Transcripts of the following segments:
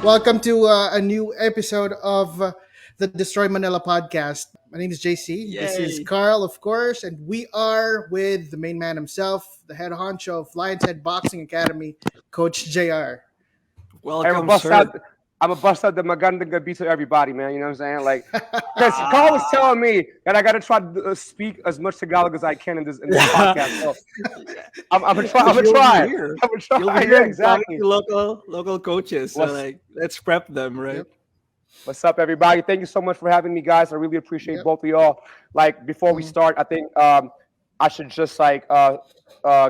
Welcome to a new episode of the Destroy Manila podcast. My name is JC. This is Yay! Carl, of course, and we are with the main man himself, the head honcho of Lion's Head Boxing Academy, Coach JR. I'm a Welcome, bust sir. out. I'm a bust out the magandang gabi to everybody, man. You know what I'm saying? Like, because Carl was telling me that I got to try to speak as much Tagalog as I can in this podcast. So I'm gonna try. I'm gonna You'll try. be here. I'm gonna try. You'll be Yeah, here talking exactly. to local coaches. So What's let's prep them, right? Yep. What's up, everybody? Thank you so much for having me, guys. I really appreciate Yep. both of y'all. Like, before we Mhm. start, I think I should just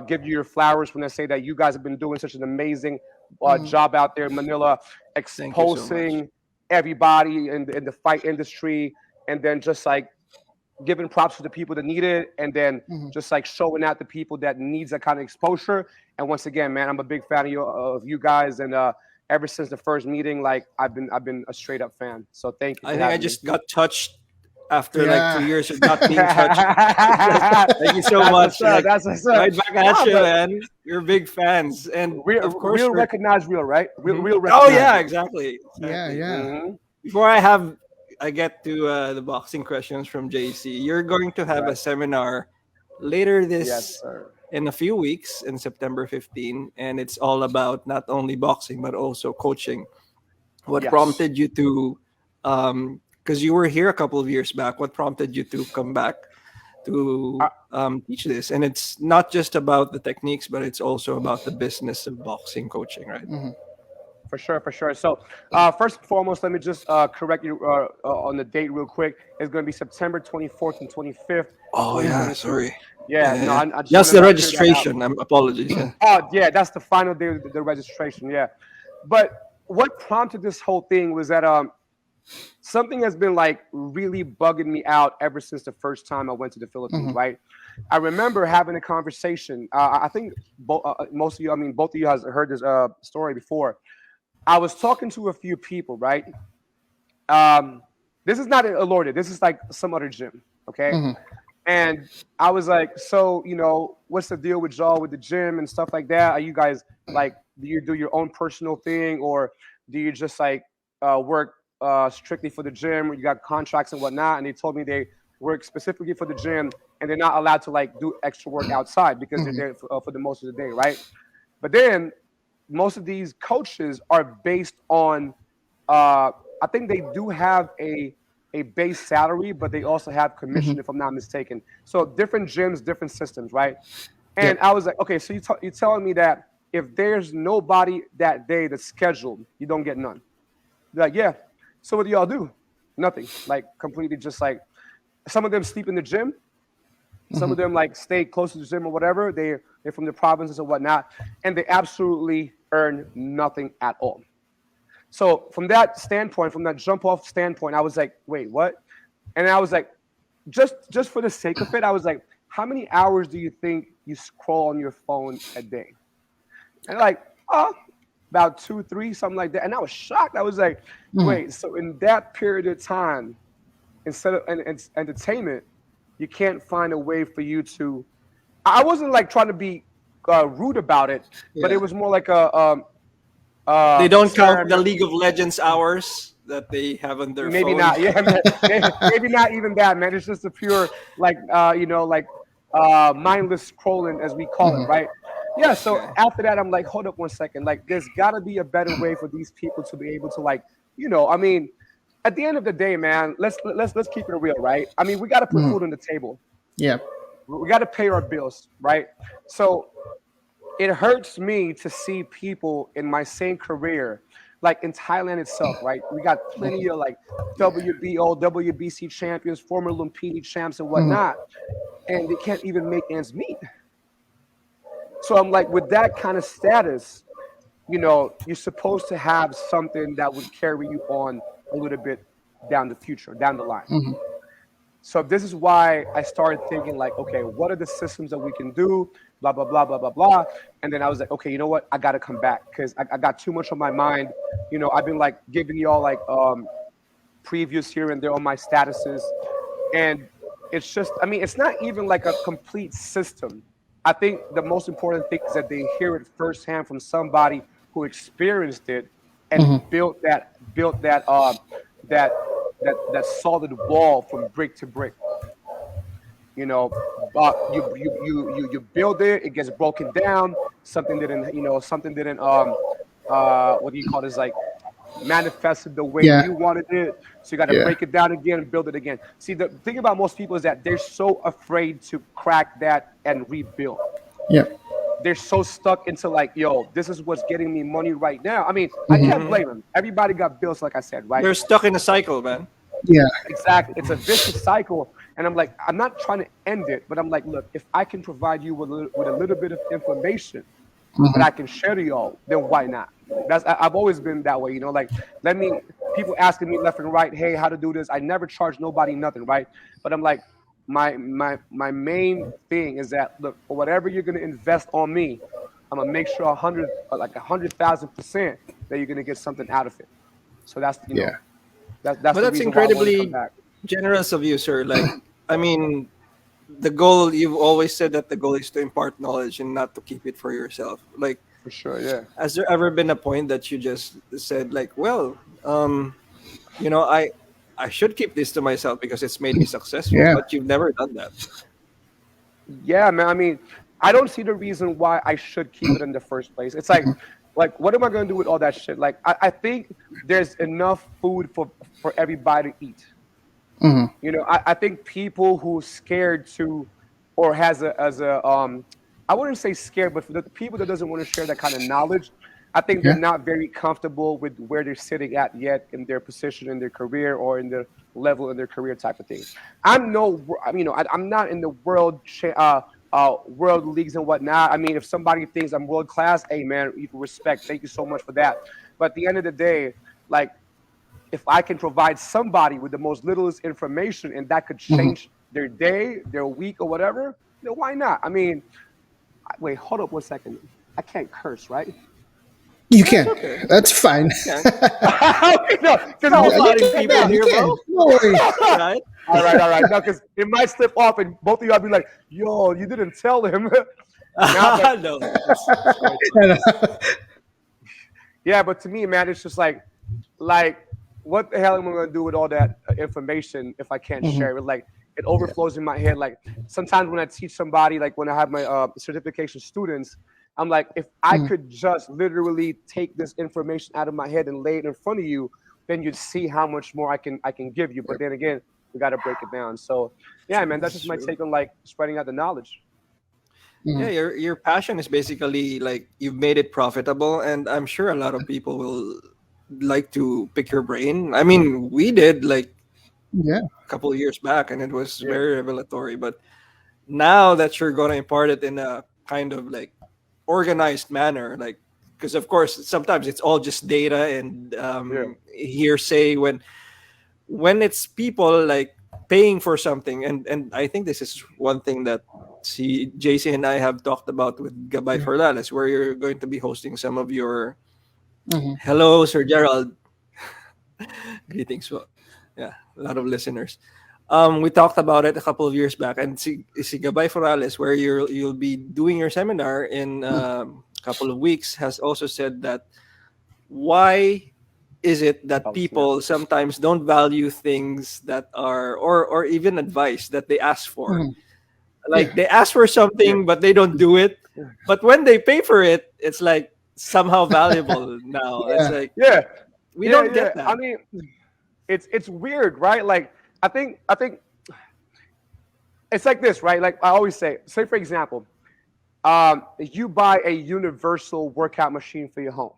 give you your flowers when I say that you guys have been doing such an amazing Mhm. job out there in Manila, Thank you so much. exposing everybody in the fight industry, and then just like giving props to the people that need it, and then Mhm. just like showing out the people that needs that kind of exposure. And once again, man, I'm a big fan of you guys, and ever since the first meeting, like I've been a straight up fan. So thank you I for think I having me. just got touched after like Yeah. 2 years of not being touched. Thank you so That's much. what's up. Like That's what's up. right back at Nah, you, but man. You're big fans, and real, of course, real recognize real, right? Mhm. Real Oh recognize yeah, real. exactly, Yeah, exactly. yeah. Hmm. Before I get to the boxing questions from JC, you're going to have a Right. seminar later Yes, this sir. in a few weeks in September 15, and it's all about not only boxing but also coaching. What Yes. prompted you to, because you were here a couple of years back, what prompted you to come back to teach this? And it's not just about the techniques, but it's also about the business of boxing coaching, right? Mhm. For sure, for sure. So, first and foremost, let me just correct you on the date real quick. It's going to be September 24th and 25th, Oh yeah, 2022. sorry. Yeah, Yeah, no, yeah. I just Just wanted the to clear that out. registration. Apologies. Yeah. Oh, yeah, that's the final day of the registration. Yeah, but what prompted this whole thing was that something has been like really bugging me out ever since the first time I went to the Philippines. Mhm. Right, I remember having a conversation. I think most of you, I mean, both of you has heard this story before. I was talking to a few people, right? Um, this is not a Lord. This is like some other gym, okay? Mhm. And I was like, so what's the deal with y'all with the gym and stuff like that? Are you guys like, do you do your own personal thing, or do you just like work strictly for the gym, or you got contracts and whatnot? And they told me they work specifically for the gym, and they're not allowed to like do extra work outside because they're Mhm. there for the most of the day, right? But then most of these coaches are based on I think they do have a base salary, but they also have Mhm. commission, if I'm not mistaken. So different gyms, different systems, right? And Yep. I was like, okay, so you're telling me that if there's nobody that day that's scheduled, you don't get none. They're like, yeah. So what do y'all do? Nothing. Like completely just like some of them sleep in the gym, some Mhm. of them like stay close to the gym or whatever. They're from the provinces or whatnot, and they absolutely earn nothing at all. So from that standpoint, from that jump off standpoint, I was like, wait, what? And I was like, just for the sake of it, I was like, how many hours do you think you scroll on your phone a day? And like, oh, about two, three, something like that. And I was shocked. I was like, Mhm. wait, so in that period of time, instead of entertainment, you can't find a way for you to. I wasn't like trying to be rude about it, but it Yeah. was more like a They don't count the experiment. League of Legends hours that they have on their Maybe phone. not. Yeah, maybe not even that, man. It's just a pure like like mindless scrolling as we call it, Mhm. right? Yeah. So Okay. after that, I'm like, hold up one second. Like, there's got to be a better way for these people to be able to like, I mean, at the end of the day, man, let's keep it real, right? I mean, we got to put Mhm. food on the table. Yep. We got to pay our bills, right? So it hurts me to see people in my same career, like in Thailand itself, right? We got plenty of like WBO, WBC champions, former Lumpini champs, and Mhm. whatnot, and they can't even make ends meet. So I'm like, with that kind of status, you're supposed to have something that would carry you on a little bit down the future, down the line. Mhm. So this is why I started thinking like, okay, what are the systems that we can do? Blah blah blah blah blah blah. And then I was like, okay, you know what? I got to come back because I got too much on my mind. I've been like giving y'all like previews here and there on my statuses, and it's just, I mean, it's not even like a complete system. I think the most important thing is that they hear it firsthand from somebody who experienced it, and that that solid wall from brick to brick. You know, you build it, it gets broken down. Something didn't what do you call this, like manifested the way Yeah. you wanted it. So you got to Yeah. break it down again and build it again. See, the thing about most people is that they're so afraid to crack that and rebuild. Yeah. They're so stuck into like, yo, this is what's getting me money right now. I mean, I can't Mm-hmm. blame them. Everybody got bills, like I said, right? They're stuck in a cycle, man. Yeah. Exactly. It's a vicious cycle. And I'm like, I'm not trying to end it, but I'm like, look, if I can provide you with a little bit of information that I can share to y'all, then why not? I've always been that way, like people asking me left and right, hey, how to do this. I never charge nobody nothing, right? But I'm like, my main thing is that, look, for whatever you're gonna invest on me, I'm gonna make sure 100,000% that you're gonna get something out of it. So that's Yeah. that's But the that's reason why I want to come incredibly back. generous of you, sir. Like, I mean, the goal, you've always said that the goal is to impart knowledge and not to keep it for yourself. Like, For sure, yeah. has there ever been a point that you just said, like, well, I should keep this to myself because it's made me successful, Yeah. but you've never done that. Yeah, man. I mean, I don't see the reason why I should keep it in the first place. It's like, what am I gonna do with all that shit? Like, I think there's enough food for everybody to eat. I think people who scared to, or has I wouldn't say scared, but for the people that doesn't want to share that kind of knowledge, I think they're Yeah. not very comfortable with where they're sitting at yet in their position in their career or in the level in their career type of thing. I'm not in the world leagues and whatnot. I mean, if somebody thinks I'm world class, hey man, respect. Thank you so much for that. But at the end of the day, like, if I can provide somebody with the most littlest information and that could change their day, their week, or whatever, then why not? I mean, wait, hold up 1 second. I can't curse, right? You That's can. okay. That's fine. Yeah. Okay, no, because No it was fighting You people can. You here, can. bro. No worries. Right? all right. No, because it might slip off, and both of y'all be like, "Yo, you didn't tell him." Now, but No, it's quite yeah, but to me, man, it's just like, what the hell am I gonna do with all that information if I can't share it? Like, it overflows in my head. Like, sometimes when I teach somebody, like when I have my certification students, I'm like, if I could just literally take this information out of my head and lay it in front of you, then you'd see how much more I can give you. But then again, we got to break it down. So yeah, man, that's just my true. take on like spreading out the knowledge. Yeah, your passion is basically like you've made it profitable, and I'm sure a lot of people will like to pick your brain. I mean, we did like Yeah. a couple of years back, and it was Yeah. very revelatory. But now that you're going to impart it in a kind of like organized manner, like, because of course sometimes it's all just data and Yeah. hearsay when it's people like paying for something, and I think this is one thing that JC and I have talked about with Gabay Forlales, where you're going to be hosting some of your hello Sir Gerald greetings. Well, yeah, a lot of listeners. We talked about it a couple of years back, and si Gabay Forales, where you'll be doing your seminar in a couple of weeks, has also said that why is it that Oh, snap. people sometimes don't value things that are or even advice that they ask for, like Yeah. they ask for something but they don't do it, but when they pay for it it's like somehow valuable now. It's Yeah. like Yeah. we Yeah. don't Yeah. get I that. mean, it's weird, right? Like, I think it's like this, right? Like I always say for example, you buy a universal workout machine for your home.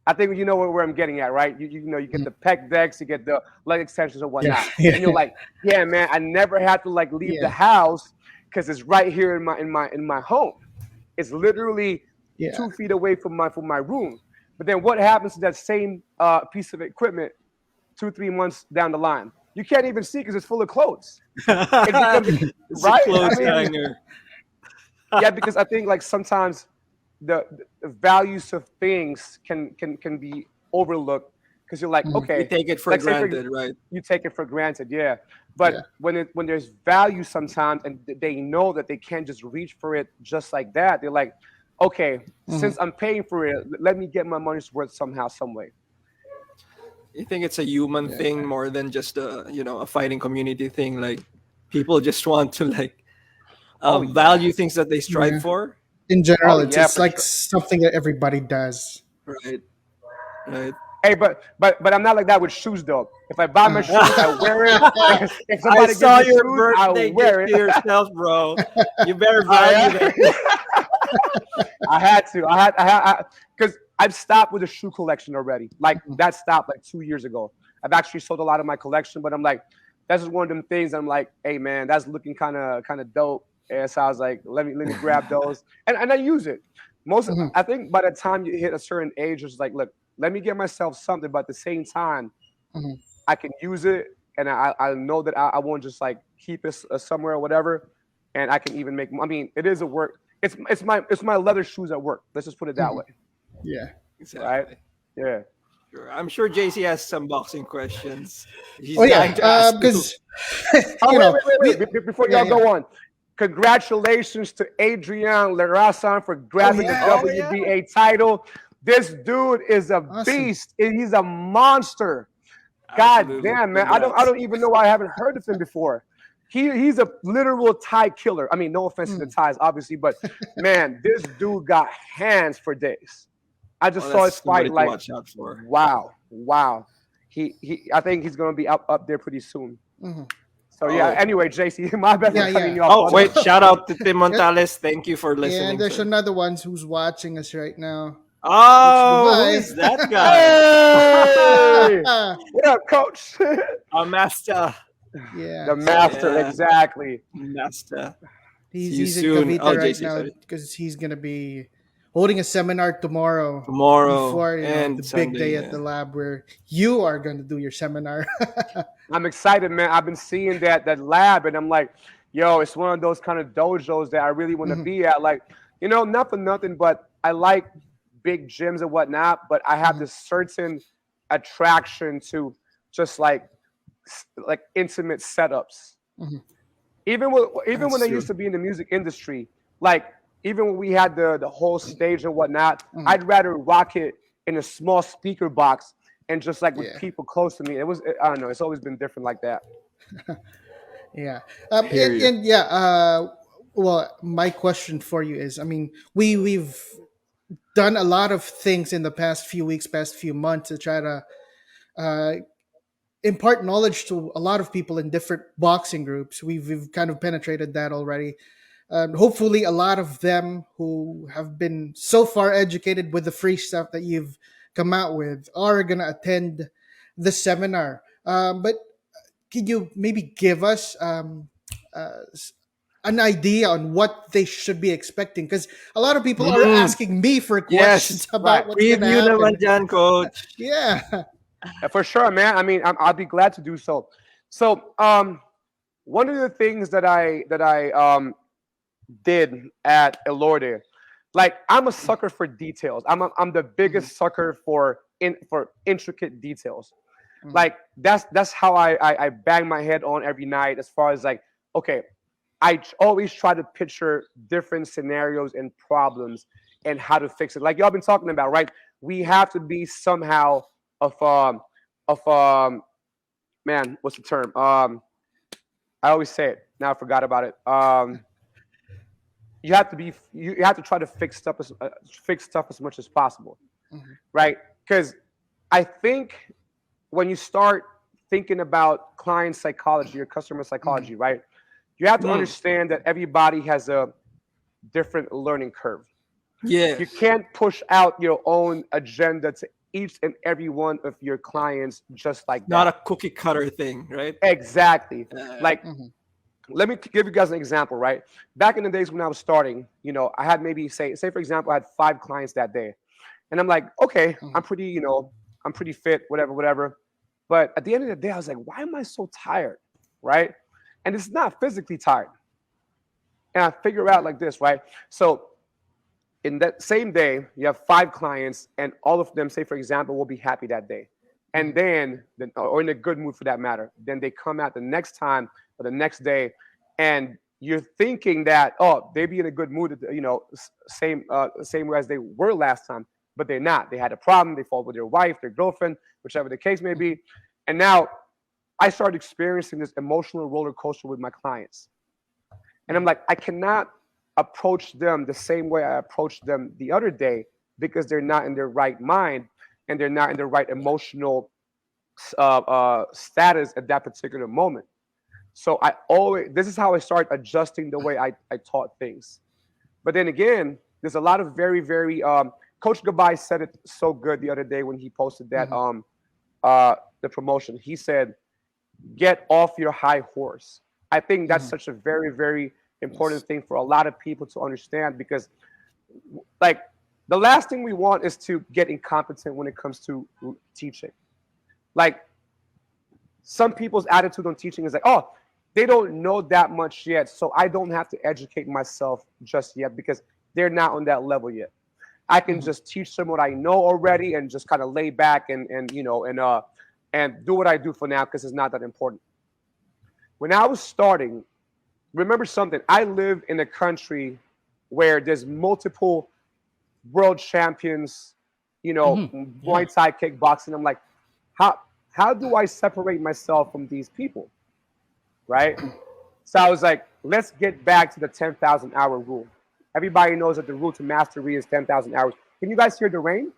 I think you know where I'm getting at, right? You get the pec decks, you get the leg extensions and Yeah. whatnot, Yeah. and you're like, yeah, man, I never had to like leave the Yeah. house because it's right here in my home. It's literally Yeah. 2 feet away from my room. But then what happens to that same piece of equipment 2-3 months down the line? You can't even see because it's full of clothes. It becomes It's a right. I clothes mean, hanger. yeah, because I think like sometimes the values of things can be overlooked because you're like, We okay, take it for like say granted, right? you take it for granted, yeah. Yeah. But when there's value sometimes and they know that they can't just reach for it just like that, they're like, okay, since I'm paying for it, let me get my money's worth somehow, some way. You think it's a human thing more than just a fighting community thing? Like people just want to like Oh yeah. value things that they strive Yeah. for, In Oh general, yeah, it's for like sure. something that everybody does. right? Right. Hey, but I'm not like that with shoes though. If I buy my Uh, shoes, I wear it. If I somebody gives saw me your shoes, I birthday gift wear it. to yourself, bro. You better value I, that. I had to. Because I've stopped with the shoe collection already. Like that stopped like 2 years ago. I've actually sold a lot of my collection, but I'm like, that's just one of them things. I'm like, hey man, that's looking kind of dope. And so I was like, let me grab those, and I use it. mhm, I think by the time you hit a certain age, it's like, look, let me get myself something, but at the same time, mhm. I can use it, and I know that I won't just like keep it somewhere or whatever, and I can even make. I mean, it is a work. It's my leather shoes at work. Let's just put it that way, Yeah. right? Exactly. Yeah. Sure. I'm sure JC has some boxing questions. Oh He's dying yeah. to ask you. Because Oh you wait, know wait, wait, we. wait. Before Yeah. y'all Yeah. go on, congratulations to Adrian Lerasan for Oh grabbing the yeah. Oh yeah. WBA title. This dude is a Awesome. beast. He's a monster. God Absolutely. damn, man. I Congrats. don't even know why I haven't heard of him before. He's a literal Thai killer. I mean, no offense to the Mm. Thais, obviously, but man, this dude got hands for days. I just Oh, saw that's his somebody fight to like, watch out for. wow, wow. He I think he's gonna be up there pretty soon. Mhm. So yeah, Oh. anyway, JC, my bad for Yeah. cutting Yeah. you off, Oh, brother. wait. Shout out to Tim Yeah. Montales. Thank you for And listening, there's sir. another one who's watching us right now. Coach Oh, who Dubai. is that guy? Hey! What up, coach? A master. The Yeah. So master, Yeah, exactly. master. See he's you he's in soon. Cavite Oh, right JC, now sorry. because he's gonna be holding a seminar tomorrow Tomorrow before the and big day Sunday. at Yeah. the lab where you are gonna do your seminar. I'm excited, man. I've been seeing that lab, and I'm like, yo, it's one of those kind of dojos that I really want to Mhm, be at. Like, not for nothing, but I like big gyms and whatnot, but I have mhm, this certain attraction to just like intimate setups. mhm. Even when That's I true. used to be in the music industry, like even when we had the whole stage and whatnot, Mhm. I'd rather rock it in a small speaker box and just like with Yeah, people close to me. I don't know, it's always been different like that. yeah, Hear you. and yeah. Well, my question for you is, I mean, we've done a lot of things in the past few weeks, past few months to try to uh, impart knowledge to a lot of people in different boxing groups. We've kind of penetrated that already. Hopefully, a lot of them who have been so far educated with the free stuff that you've come out with are going to attend the seminar. But can you maybe give us an idea on what they should be expecting? Because a lot of people are Mm, asking me for questions yes. about Right. what's going to Preview naman happen. dyan, coach. Yeah. For sure, man. I mean, I'll be glad to do so. So, one of the things that I did at Elorde, like I'm a sucker for details. I'm the Mhm, biggest sucker for intricate details. mhm, Like that's how I bang my head on every night. As far as like, okay, always try to picture different scenarios and problems and how to fix it. Like y'all been talking about, right? We have to be somehow of of man, what's the term? I always say it. Now I forgot about it. You have to try to fix stuff as much as possible, mhm, right? Because I think when you start thinking about client psychology or customer mhm. psychology, right? You have to Mm, understand that everybody has a different learning curve. You yes. can't push out your own agenda to each and every one of your clients just like Not a that. cookie cutter thing, right? Exactly. Uh, Like, Mhm, let me give you guys an example, right? Back in the days when I was starting, I had maybe say for example, I had 5 clients that day. And I'm like, okay, mhm, I'm pretty fit, whatever, whatever. But at the end of the day, I was like, why am I so tired? Right? And it's not physically tired. And I figure out like this, right? So in that same day, you have 5 clients, and all of them, say for example, will be happy that day, and mhm, then or in a good mood for that matter. Then they come out the next time or the next day, and you're thinking that, oh, they be in a good mood, same way as they were last time. but they're not. They had a problem. They fought with their wife, their girlfriend, whichever the case may be. And now I started experiencing this emotional roller coaster with my clients. And I'm like, I cannot approach them the same way I approached them the other day because they're not in their right mind and they're not in the right emotional status at that particular moment. So this is how I started adjusting the way I taught things. But then again, there's a lot of very, very, Coach Goodbye said it so good the other day when he posted that, the promotion. He said, get off your high horse. I think that's such a very, very important thing for a lot of people to understand because, like, the last thing we want is to get incompetent when it comes to teaching. Like, some people's attitude on teaching is like, oh, they don't know that much yet, so I don't have to educate myself just yet because they're not on that level yet. I can just teach them what I know already and just kind of lay back and do what I do for now because it's not that important. When I was starting, remember something, I live in a country where there's multiple world champions, Muay Thai kickboxing. I'm like, how do I separate myself from these people? Right? So I was like, let's get back to the 10,000 hour rule. Everybody knows that the rule to mastery is 10,000 hours. Can you guys hear the rain?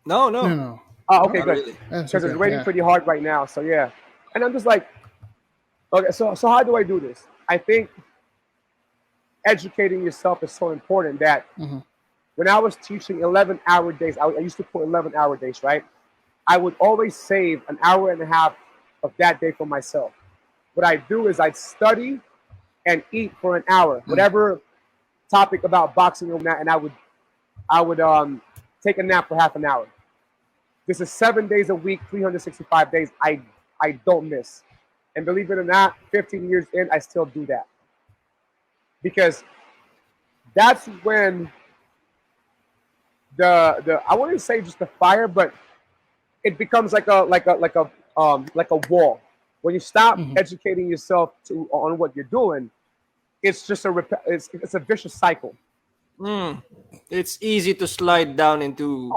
No. No. Oh, okay, Not good. really. Because it's raining pretty hard right now. So yeah. And I'm just like, okay, so how do I do this? I think educating yourself is so important that when I was teaching 11-hour days, I used to put 11-hour days, right? I would always save an hour and a half of that day for myself. What I do is I'd study and eat for an hour, whatever topic about boxing or that, and I would take a nap for half an hour. This is 7 days a week, 365 days. I don't miss. And believe it or not, 15 years in, I still do that. Because that's when the I wouldn't say just the fire, but it becomes like a wall. When you stop educating yourself on what you're doing, it's just it's a vicious cycle. It's easy to slide down into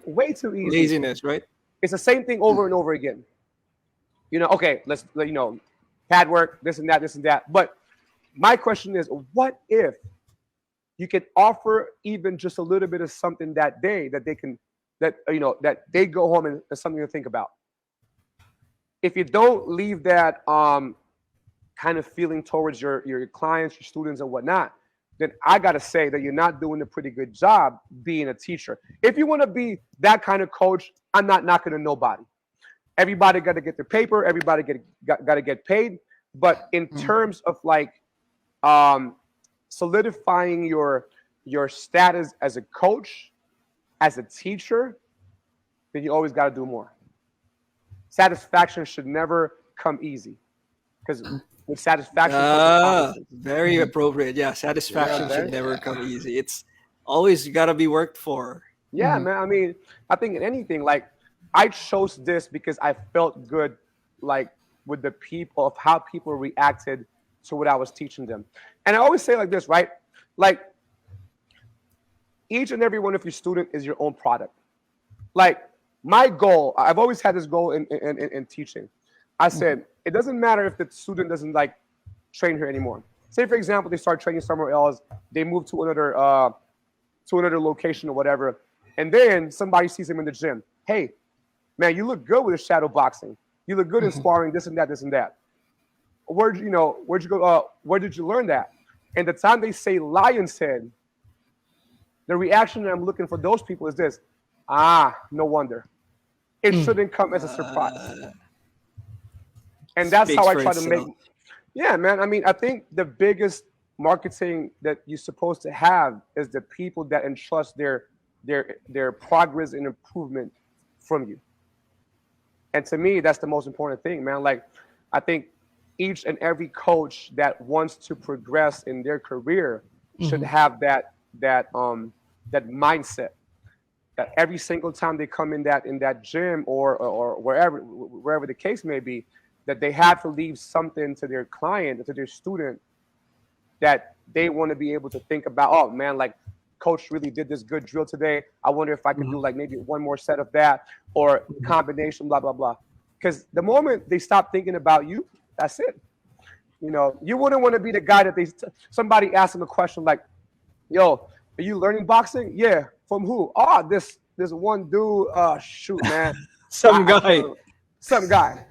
way too easy. laziness, right? It's the same thing over and over again. Okay, let's pad work, this and that. But my question is, what if you could offer even just a little bit of something that day that they go home and there's something to think about? If you don't leave that kind of feeling towards your clients, your students, and whatnot, then I gotta say that you're not doing a pretty good job being a teacher. If you want to be that kind of coach, I'm not knocking on nobody. Everybody got to get their paper. Everybody got to get paid. But in terms of solidifying your status as a coach, as a teacher, then you always got to do more. Satisfaction should never come easy, because with satisfaction comes very appropriate. Yeah, satisfaction should never come easy. It's always got to be worked for. Yeah, man. I mean, I think in anything, I chose this because I felt good, with the people, of how people reacted to what I was teaching them. And I always say like this, right? Each and every one of your students is your own product. My goal, I've always had this goal in teaching. I said, it doesn't matter if the student doesn't train here anymore. Say, for example, they start training somewhere else, they move to another location or whatever, and then somebody sees him in the gym. Hey, man, you look good with the shadow boxing. You look good in sparring, this and that. Where'd you go? Where did you learn that? And the time they say lion's head, the reaction that I'm looking for those people is this: no wonder. It shouldn't come as a surprise. And that's how I try to make. Yeah, man. I mean, I think the biggest marketing that you're supposed to have is the people that entrust their progress and improvement from you. And to me, that's the most important thing, man. I think each and every coach that wants to progress in their career should have that mindset. That every single time they come in that gym or wherever the case may be, that they have to leave something to their client, to their student, that they want to be able to think about. Oh man, coach really did this good drill today. I wonder if I could do like maybe one more set of that or combination, blah, blah, blah. Because the moment they stop thinking about you, that's it. You know, you wouldn't want to be the guy that somebody asks him a question like, yo, are you learning boxing? Yeah. From who? Oh, this one dude. Shoot, man. Some guy. Some guy.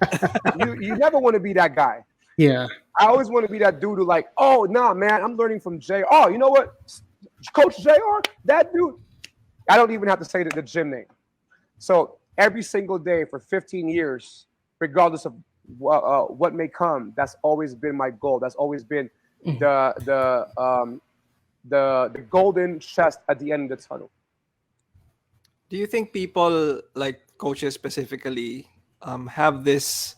You never want to be that guy. Yeah. I always want to be that dude who like, oh, nah, man, I'm learning from JR. Oh, you know what? Coach JR, that dude. I don't even have to say the gym name. So every single day for 15 years, regardless of what may come, that's always been my goal. That's always been the golden chest at the end of the tunnel. Do you think people, like coaches specifically, have this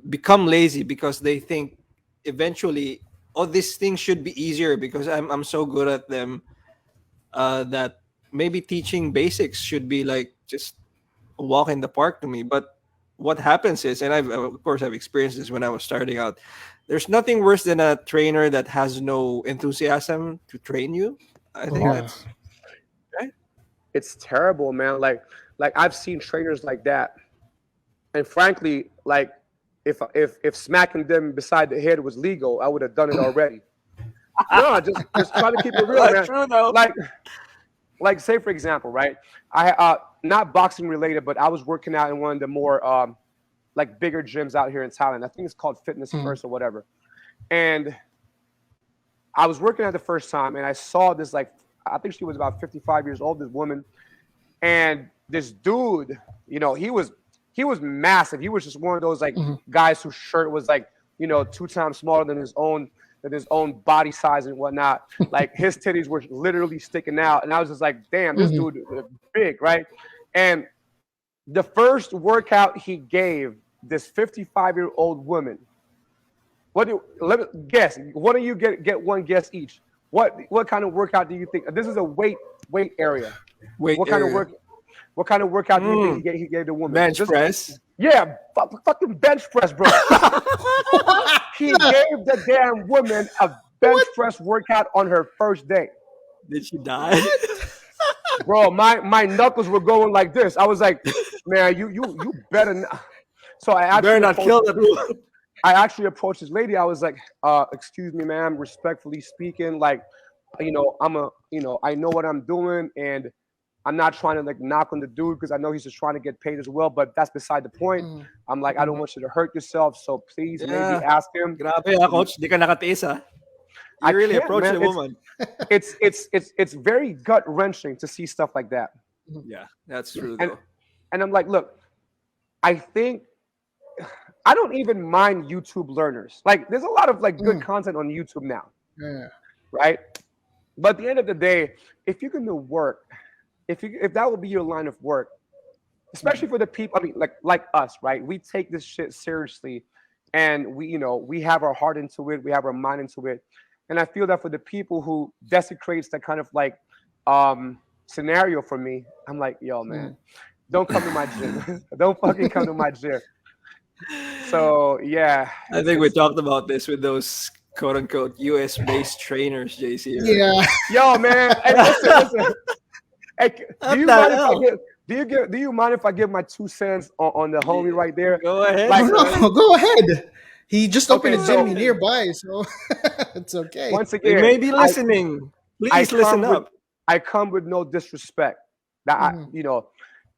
become lazy because they think eventually, oh, this thing should be easier because I'm so good at them, that maybe teaching basics should be like just a walk in the park to me? But what happens is, and I've experienced this when I was starting out, there's nothing worse than a trainer that has no enthusiasm to train you. I think that's right. It's terrible, man. Like I've seen trainers like that, and frankly, like if smacking them beside the head was legal, I would have done it already. No, just try to keep it real, man. True, though. Like say for example, right? I not boxing related, but I was working out in one of the more like bigger gyms out here in Thailand. I think it's called Fitness First or whatever. And I was working at the first time, and I saw this, like, I think she was about 55 years old, this woman, and this dude, you know, he was massive. He was just one of those like guys whose shirt was like, you know, 2 times smaller than his own body size and whatnot. Like his titties were literally sticking out, and I was just like, damn, this dude is big, right? And the first workout he gave this 55-year-old woman, let me guess. One of you get one guess each. What kind of workout do you think? This is a weight area. What kind of workout do you think he gave the woman? Bench press. Yeah, fucking bench press, bro. He gave the damn woman a bench press workout on her first day. Did she die? Bro, my knuckles were going like this. I was like, man, you better not. So I actually better not kill that woman. I actually approached this lady. I was like, excuse me, ma'am, respectfully speaking, like, you know, I know what I'm doing, and I'm not trying to like knock on the dude because I know he's just trying to get paid as well, but that's beside the point. I'm like, I don't want you to hurt yourself, so please maybe ask him. Grabe, coach, di ka nakatiis, ha? You really approach the woman. It's very gut wrenching to see stuff like that. Yeah, that's true. Though. And I'm like, look, I think I don't even mind YouTube learners. Like, there's a lot of like good content on YouTube now. Yeah. Right? But at the end of the day, if you're gonna work, if that will be your line of work, especially for the people, I mean, like us, right? We take this shit seriously, and we have our heart into it, we have our mind into it. And I feel that for the people who desecrates that kind of like scenario for me, I'm like, yo, man, don't come to my gym. Don't fucking come to my gym. So yeah, I think we talked about this with those quote unquote US based trainers, JC. Right? Yeah. Yo, man. Hey, listen. Hey, do you mind if I give my 2 cents on the homie right there? Go ahead. Like, No, go ahead. He just opened a gym nearby, so it's okay. Once again, they may be listening. Please listen up. I come with no disrespect. That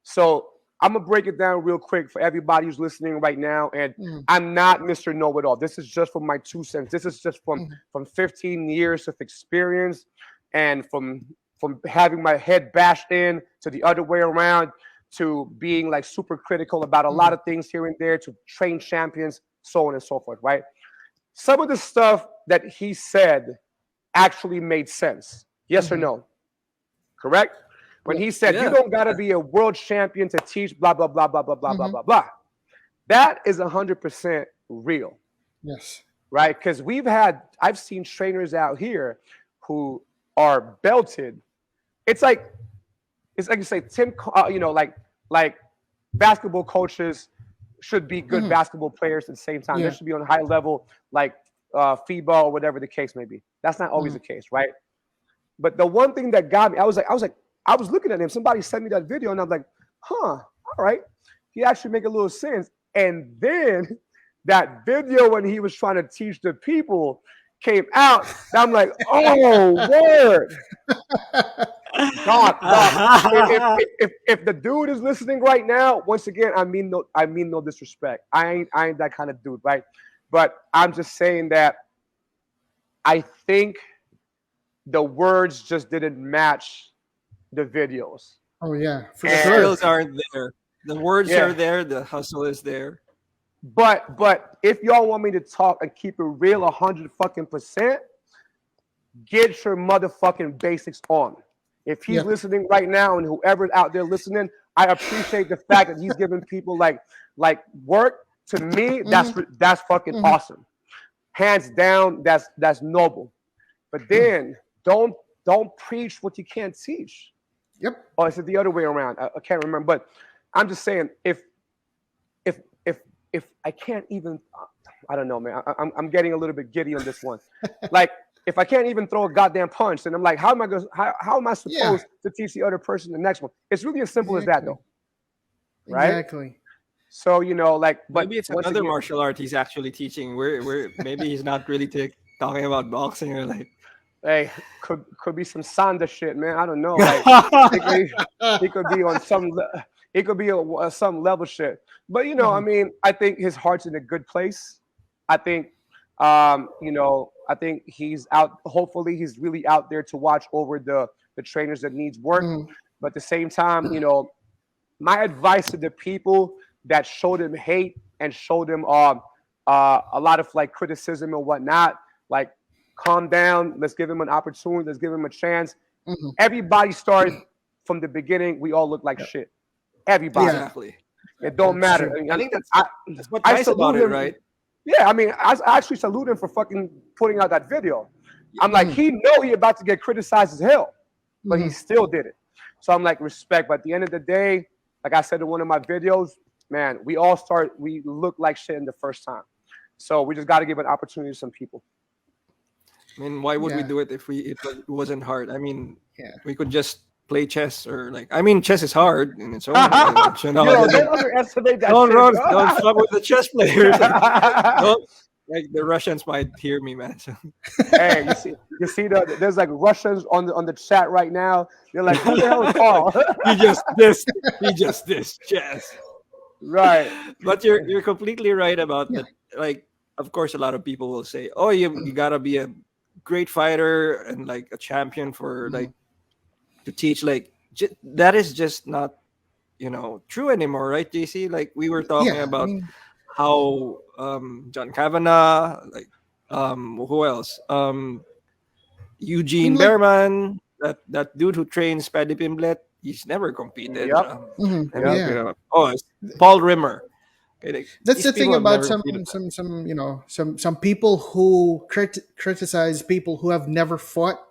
so I'm gonna break it down real quick for everybody who's listening right now. And I'm not Mr. Know-It-All. This is just from my 2 cents. This is just from 15 years of experience, and from having my head bashed in to the other way around, to being like super critical about a lot of things here and there, to train champions, so on and so forth, right? Some of the stuff that he said actually made sense. Yes or no? Correct? When he said, you don't got to be a world champion to teach blah, blah, blah, blah, blah, blah, blah, blah, blah. That is 100% real. Yes. Right? Because I've seen trainers out here who are belted. It's like you say, like basketball coaches should be good basketball players at the same time. They should be on a high level, like FIBA or whatever the case may be. That's not always the case, right? But the one thing that got me, I was looking at him. Somebody sent me that video, and I'm like, huh, all right. He actually make a little sense. And then that video when he was trying to teach the people came out. And I'm like, oh, word. Doc. If the dude is listening right now, once again, I mean no disrespect. I ain't that kind of dude, right? But I'm just saying that I think the words just didn't match the videos. Oh yeah, for The sure. skills aren't there. The words Yeah. are there. The hustle is there. But if y'all want me to talk and keep it real 100% get your motherfucking basics on. If he's Yep. listening right now and whoever's out there listening, I appreciate the fact that he's giving people like work. To me, that's fucking awesome. Hands down, that's noble. But then don't preach what you can't teach. Yep. Or is it the other way around? I can't remember. But I'm just saying, if I can't even, I don't know, man. I'm getting a little bit giddy on this one. Like, if I can't even throw a goddamn punch, then I'm like, how am I supposed to teach the other person the next one? It's really as simple as that, though. Right? Exactly. So like, but Maybe it's once another again- martial art he's actually teaching. Where maybe he's not really talking about boxing or like. Hey, could be some Sanda shit, man. I don't know. Like, it could be on some. It could be some level shit. But I mean, I think his heart's in a good place. I think, I think he's out. Hopefully, he's really out there to watch over the trainers that needs work. But at the same time, my advice to the people that showed him hate and showed him a lot of like criticism and whatnot, like, calm down. Let's give him an opportunity. Let's give him a chance. Everybody started from the beginning. We all look like shit. Everybody. Exactly. It don't matter. I think that's what's I nice salute about it, him. right? Yeah, I mean, I actually salute him for fucking putting out that video. I'm like, he know he about to get criticized as hell, but he still did it. So I'm like, respect. But at the end of the day, like I said in one of my videos, man, we look like shit in the first time. So we just got to give an opportunity to some people. I mean, why would we Yeah. do it if it wasn't hard? I mean, Yeah. we could just play chess or like. I mean, chess is hard in its own. Don't underestimate that don't shit, run, bro. don't fuck with the chess players. Like the Russians might hear me, man. So. Hey, you see there's like Russians on the chat right now. You're like, who the hell is Paul? he just this chess. Right. But you're completely right about that. Like, of course, a lot of people will say, "Oh, you gotta be a great fighter and like a champion for like to teach." Like that is just not true anymore, right, JC? Like we were talking about how John Kavanagh, like who else? Eugene Behrman, that dude who trains Paddy Pimblett, he's never competed. Yep. It's Paul Rimmer. Okay, like, That's these the thing people have about never some competed. some people who criticize people who have never fought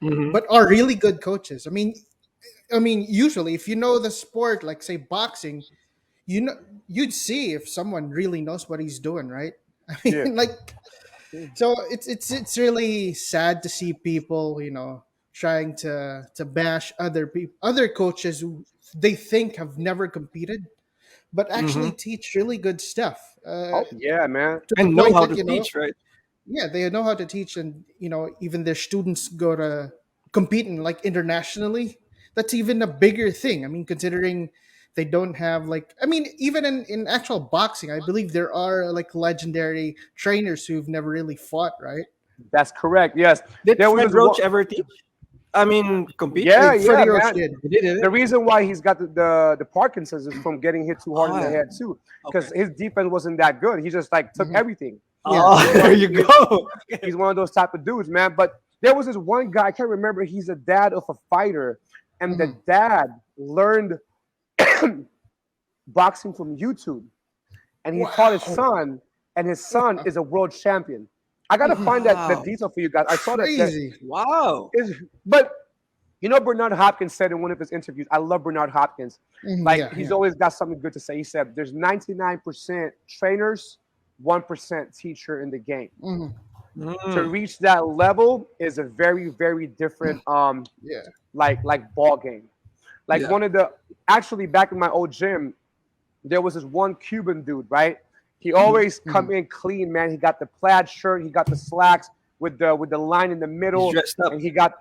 Mhm. but are really good coaches. I mean, usually if you know the sport, like say boxing, you'd see if someone really knows what he's doing, right? I mean, Yeah. like, so it's really sad to see people, trying to bash other coaches who they think have never competed, but actually teach really good stuff. Oh yeah, man. To the And know point how that, to teach, right? yeah, they know how to teach, and even their students go to compete in like internationally. That's even a bigger thing. I mean, considering they don't have like, I mean, even in actual boxing, I believe there are like legendary trainers who've never really fought, right? That's correct. Yes. Did There was Fred this Roach one- ever teach? I mean, compete? Yeah, Like, Freddie Roach man. did. He did it. The reason why he's got the Parkinson's is from getting hit too hard in the Oh, head too, because his defense wasn't that good. He just like took everything. Oh, there you go. He's one of those type of dudes, man. But there was this one guy, I can't remember. He's a dad of a fighter, and the dad learned boxing from YouTube, and he taught his son, and his son is a world champion. I gotta find that Wow. detail for you guys. I saw that. Crazy. Wow. But Bernard Hopkins said in one of his interviews, I love Bernard Hopkins. Like he's always got something good to say. He said, "There's 99% trainers, 1% teacher in the game." To Mm. reach that level is a very, very different Yeah. like ball game. Like Yeah. one of the actually back in my old gym, there was this one Cuban dude, right? He Mhm. always come in clean, man. He got the plaid shirt, he got the slacks with the line in the He's middle, dressed up. and he got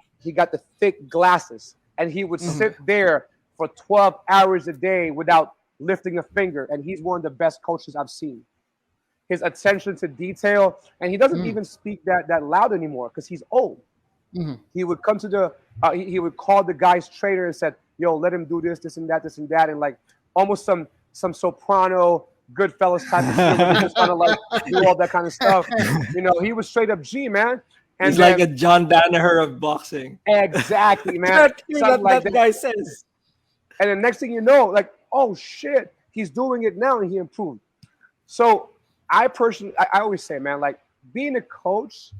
the thick glasses. And he would Mhm. sit there for 12 hours a day without lifting a finger. And he's one of the best coaches I've seen. His attention to detail, and he doesn't Mhm. even speak that loud anymore because he's old. Mhm. He would come to the he would call the guy's trainer and said, "Yo, let him do this and that," and like almost some soprano Goodfellas type of shit where they just kind of like do all that kind of stuff. He was straight up G, man. He's And like a then John Danaher of boxing. exactly, man, Can't hear something what like that that. guy says. And the next thing you know, like, oh shit, he's doing it now and he improved. So I personally, I always say, man, like being a coach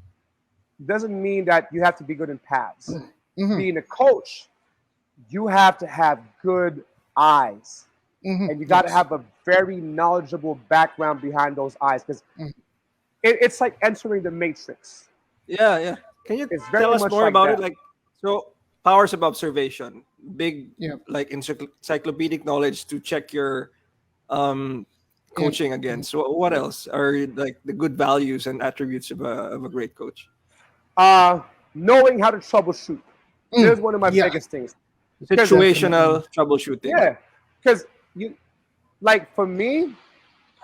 doesn't mean that you have to be good in pads. Mhm. Being a coach, you have to have good eyes, Mhm. and you got to Yes. have a very knowledgeable background behind those eyes because Mhm. it's like entering the matrix. Yeah, yeah. Can you It's tell very us much more like about it? that. Like, so powers of observation, big Yeah. like encyclopedic knowledge to check your um And coaching again. So what else are like the good values and attributes of a great coach? uh Knowing how to troubleshoot, there's one of my yeah, biggest things because definitely. Situational troubleshooting. yeah, because you like for me,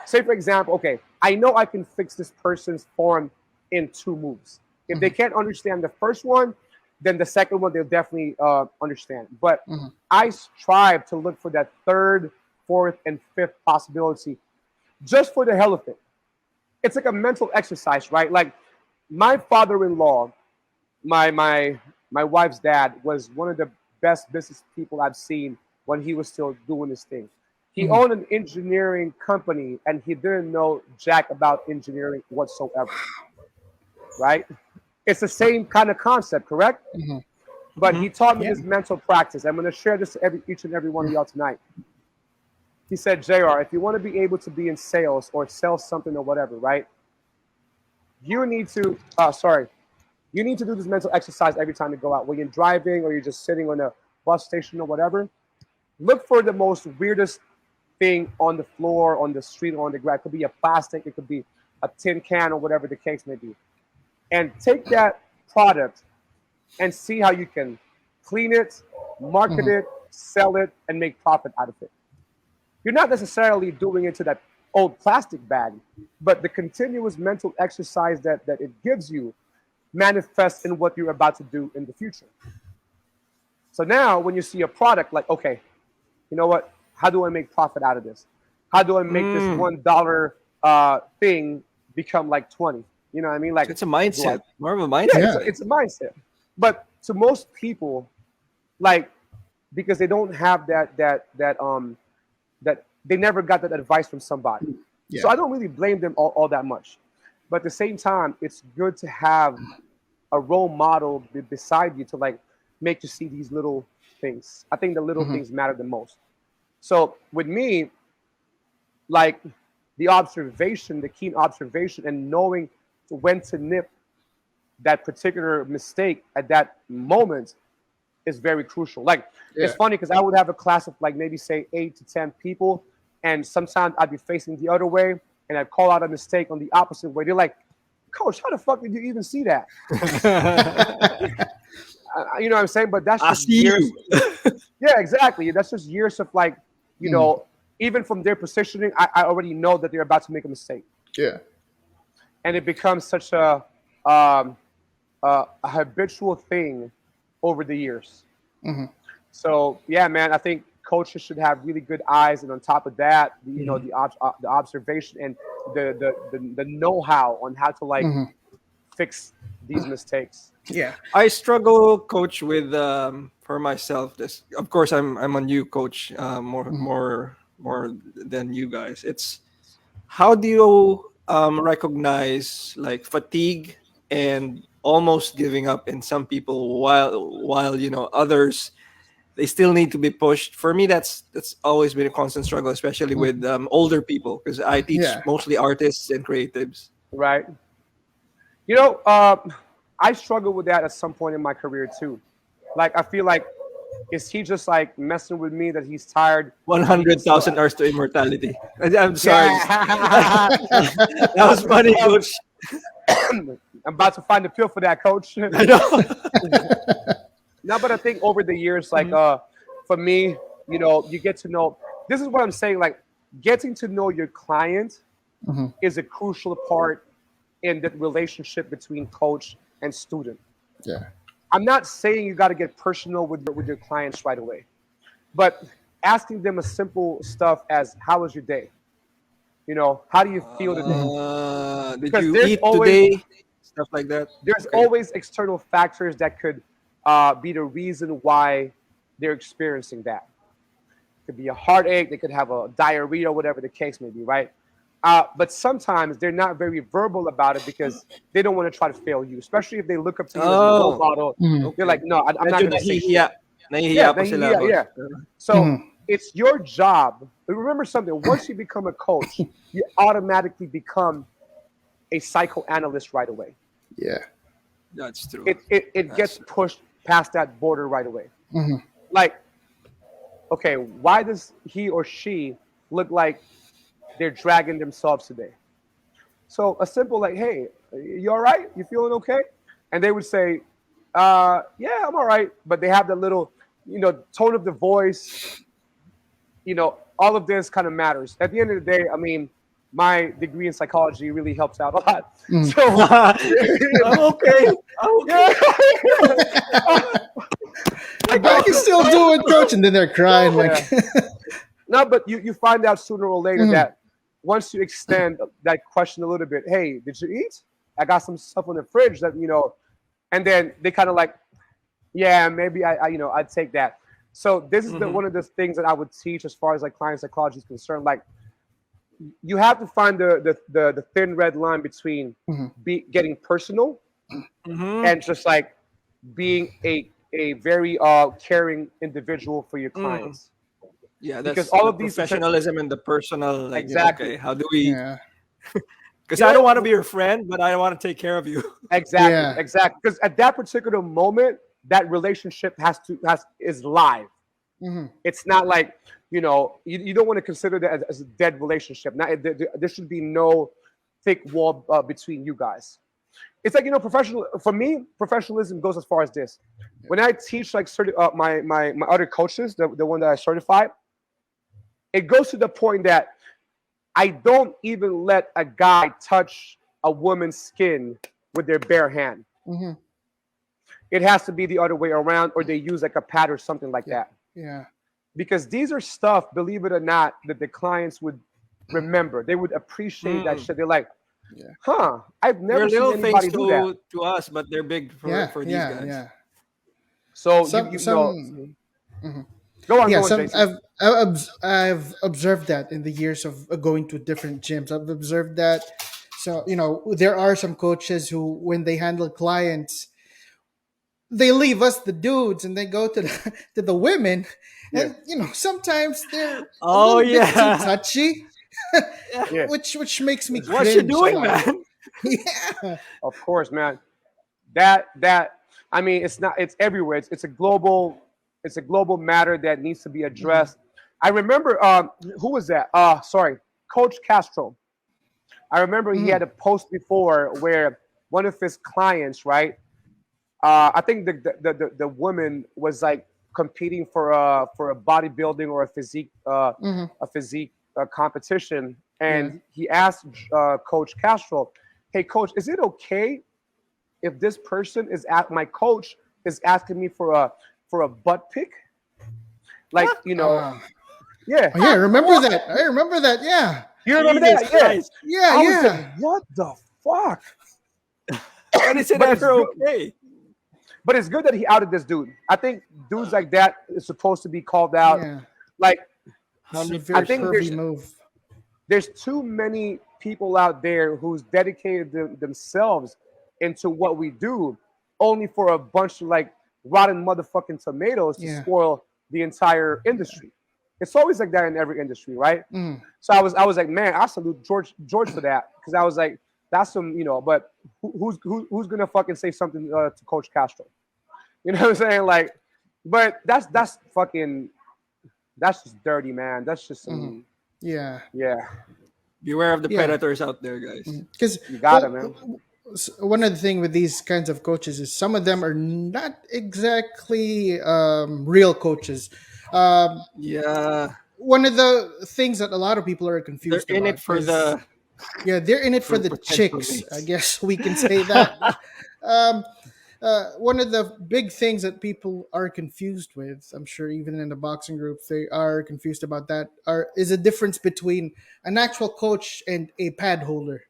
say for example, okay, I know I can fix this person's form in 2 moves. If they Mhm. can't understand the first one, then the second one they'll definitely understand. But Mhm. I strive to look for that third, fourth, and fifth possibility just for the hell of it. It's like a mental exercise, right? Like my father-in-law, my wife's dad, was one of the best business people I've seen when he was still doing this thing. He Mhm. owned an engineering company and he didn't know jack about engineering whatsoever, right? It's the same kind of concept, correct? Mhm. But Mhm. he taught me Yeah. this mental practice. I'm going to share this to each and every one of y'all tonight. He said, JR, if you want to be able to be in sales or sell something or whatever, right? You need to, you need to do this mental exercise every time you go out. When you're driving or you're just sitting on a bus station or whatever, look for the most weirdest thing on the floor, on the street, or on the ground. It could be a plastic, it could be a tin can, or whatever the case may be. And take that product and see how you can clean it, market Mhm. it, sell it, and make profit out of it. You're not necessarily doing it to that old plastic bag, but the continuous mental exercise that it gives you manifests in what you're about to do in the future. So now when you see a product like, okay, you know what? How do I make profit out of this? How do I make this Mm. $1 thing become like 20? You know what I mean? So Like, it's a do I? mindset, more of a Yeah, mindset it's Yeah. a, thing. it's a mindset. But to most people, like, because they don't have that they never got that advice from somebody. So Yeah. I don't really blame them all that much. But at the same time, it's good to have a role model beside you to like make you see these little things. I think the little Mhm. things matter the most. So with me, like the observation, the keen observation, and knowing when to nip that particular mistake at that moment is very crucial. Like it's Yeah. funny because I would have a class of like maybe say 8 to 10 people, and sometimes I'd be facing the other way, and I'd call out a mistake on the opposite way. They're like, "Coach, how the fuck did you even see that?" You know what I'm saying? But that's I just see years. you. Yeah, exactly. That's just years of like, you Mhm. know, even from their positioning, I already know that they're about to make a mistake, Yeah. and it becomes such a habitual thing over the years. Mhm. So yeah, man, I think coaches should have really good eyes, and on top of that, Mhm. the observation and the know how on how to like Mhm. fix these mistakes. Yeah. I struggle, coach, with for myself. This, of course, I'm a new coach, Mhm. more than you guys. It's how do you recognize like fatigue and almost giving up in some people while others they still need to be pushed. For me, that's always been a constant struggle, especially Mhm. with older people because I teach Yeah. mostly artists and creatives. Right? You know, I struggled with that at some point in my career too. Like, I feel like, is he just like messing with me that he's tired and he needs to? 100,000 hours to immortality. I'm sorry. Yeah. That was funny, coach. I'm about to find a pill for that, coach. I know. No, but I think over the years, like for me, you know, you get to know. This is what I'm saying. Like, getting to know your client Mhm. is a crucial part in the relationship between coach and student. Yeah. I'm not saying you got to get personal with your clients right away, but asking them a simple stuff as how was your day? You know, how do you feel today? Did Because you eat today? Stuff like that. there's Okay. always external factors that could be the reason why they're experiencing that. It could be a heartache, they could have a diarrhea, whatever the case may be, right? But sometimes they're not very verbal about it because they don't want to try to fail you, especially if they look up to you as a role Oh, model. Mhm. They're like, no, I'm not medyo going to say nahihiya. shit. Yeah, Nahihiya pa sila, yeah, boss. yeah. So Mhm. it's your job. But remember something: once you become a coach, you automatically become a psychoanalyst right away. Yeah. That's true. It gets pushed past that border right away. Mhm. Like, okay, why does he or she look like they're dragging themselves today? So a simple like, hey, you all right? You feeling okay? And they would say, yeah, I'm all right. But they have that little, you know, tone of the voice, you know, all of this kind of matters. At the end of the day, I mean, my degree in psychology really helps out a lot. Mm. So I'm okay. I'm okay. yeah. The back is still doing, coach, and then they're crying like. No, but you find out sooner or later Mhm. that once you extend that question a little bit, hey, did you eat? I got some stuff in the fridge that, you know, and then they kind of like, yeah, maybe I you know, I'd take that. So this is one of the things that I would teach as far as like client psychology is concerned. Like, you have to find the thin red line between Mhm. getting personal Mhm. and just like being a very caring individual for your clients. Yeah, Because that's all the of these professionalism and the personal. Like, exactly, okay, how do we? Yeah. Because you I don't want to know, be your friend, but I want to take care of you. exactly, Yeah. exactly. Because at that particular moment, that relationship is live. Mhm. It's not like, you know, you don't want to consider that as a dead relationship. Not, there should be no thick wall between you guys. It's like, you know, professional for me, professionalism goes as far as this. When I teach like my other coaches, the one that I certified, it goes to the point that I don't even let a guy touch a woman's skin with their bare hand. Mhm. It has to be the other way around, or they use like a pad or something like Yeah. that. Yeah. Because these are stuff, believe it or not, that the clients would remember. They would appreciate that shit. They're like, Yeah. huh, I've They're never seen little things anybody do that. to us, but they're big Yeah. for these Yeah. guys. Yeah. So Some. you know, Some. Mhm. go Yeah, on, some Jason. I've observed that in the years of going to different gyms. I've observed that. So there are some coaches who, when they handle clients, they leave us the dudes and they go to the to the women, Yeah, and sometimes they're a Oh little bit too yeah. touchy, Yeah. yeah, which makes me What you cringe a doing, lot. man? Yeah. of course, man. That I mean, it's not. It's everywhere. It's a global matter that needs to be Mhm. addressed. I remember who was that? Sorry, Coach Castro. I remember he had Mhm. a post before where one of his clients, right? I think the woman was like competing for a bodybuilding or Mhm. a physique competition, Yeah. and he asked Coach Castro, "Hey, Coach, is it okay if this person is at my coach is asking me for a butt pic? Like, you know, Uh, yeah, oh yeah, I remember that. I remember that. Yeah. you remember Jesus that? Yeah." Christ. Yeah. I was like, Yeah. "What the fuck?" When is it But it's ever good. okay? But it's good that he outed this dude. I think dudes like that is supposed to be called out. Yeah. Like, It's a Hundred I very think percent. pervy there's move. there's too many people out there who's dedicated themselves into what we do, only for a bunch of like rotten motherfucking tomatoes to Yeah. spoil the entire industry. It's always like that in every industry, right? Mm. So I was like, man, I salute George for that, because I was like, That's some, but who's gonna fucking say something to Coach Castro? You know what I'm saying? Like, but that's fucking that's just dirty, man. That's just some, Yeah. yeah. Beware of the Yeah. predators out there, guys. Because You got it, man. one of the thing with these kinds of coaches is some of them are not exactly real coaches. Yeah, One of the things that a lot of people are they're confused in about it for is, the yeah, they're in it for for the potential chicks. I mates. guess we can say that. um, one of the big things that people are confused with, I'm sure even in the boxing group they are confused about that, is a difference between an actual coach and a pad holder